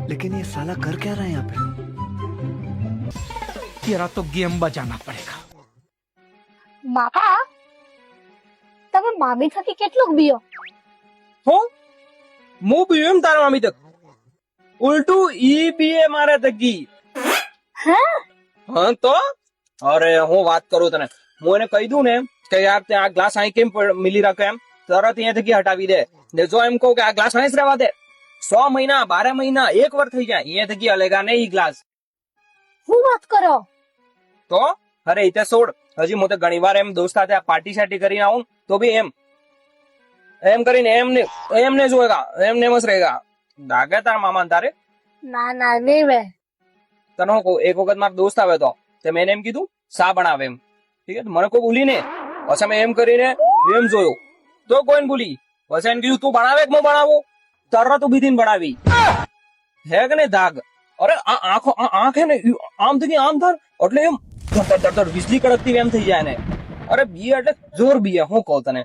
लेकिन ये साला कर क्या रहा है यहाँ पे? तेरा तो गेम बजाना पड़ेगा. મામા તમે મામી થકી કેટલુંક બીઓ? હું પીવું એમ તારા મામી તક ઉલટું ઈ બીએ મારા તકી. હે હા તો અરે હું વાત કરું તને, હું એને કહી દઉં ને કે યાર ત્યાં આ ગ્લાસ અહીં કેમ મિલી રાખે એમ, તરત અહીંયા થકી હટાવી દે. ને જો એમ કહું કે આ ગ્લાસ અહીં જ રહેવા દે, 100 મહિના 12 મહિના 1 વર્ષ થઈ જાય, અહીંયા થકી અલેગા નહીં ઈ ગ્લાસ. હું વાત કરો? તો અરે ઈ તે છોડ, હજી હું તો ઘણી વાર એમ દોસ્ત સાથે પાર્ટી સાર્ટી કરીને આવું તો બી એમ કરીને એમને જોયેગા, એમને મસ્ત રહેગા. દાગે તાર મામા તારે. ના ના નહીં વે. તને હું કહું, એક વખત મારો દોસ્ત આવે તો મેં એમ કીધું શા બનાવે એમ, ઠીક છે, મને કોઈ ભૂલી ને પછી મેં એમ કરીને એમ જોયો તો કોઈને ભૂલી, પછી એને કીધું તું બનાવે કે હું બનાવું, તરત ઉભી થઈને બનાવી. હે કે ને દાગ? અરે આંખ હે ને આમ થઈ આમ થર એટલે એમ વીજળી કડકતી એમ થઈ જાય ને. અરે બીએ એટલે જોર બીએ, હું કહું તને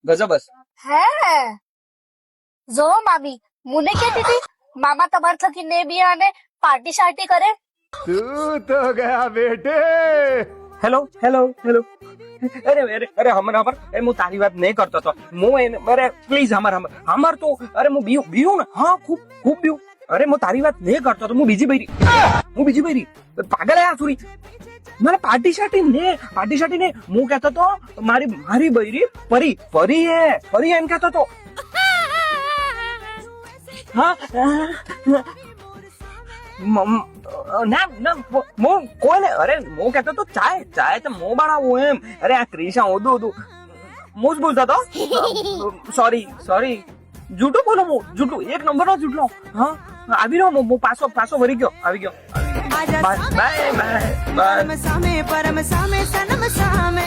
ગજબસ. હે જો મામી મુને કહેતી હતી મામા તમાર થકી ને બી અને પાર્ટી શાર્ટી કરે. तू तो गया बेटे. Hello hello hello. અરે હમણાં હું તારી વાત નહીં કરતો તો હું એને અરે પ્લીઝ હમર તો અરે હું બીયું ને, હા ખૂબ બીયું. અરે હું તારી વાત નહીં કરતો તો હું બીજી બૈરી પાગલ આ સુરી. મને પાર્ટી શાર્ટી ને હું કહેતો તો મારી બૈરી પરી એમ કહેતો તો. હા ના હું કોઈને અરે હું કહેતો તો ચાય તો હું બનાવું એમ. અરે આ ક્રિશા ઓદું હું જ બોલતો તો. સોરી જૂઠું બોલો, હું જૂઠું 1 નંબરનો જૂઠલો. હા આવી રહ્યો હું પાછો આવી ગયો. બાય. પરમ સામે સનમ સામે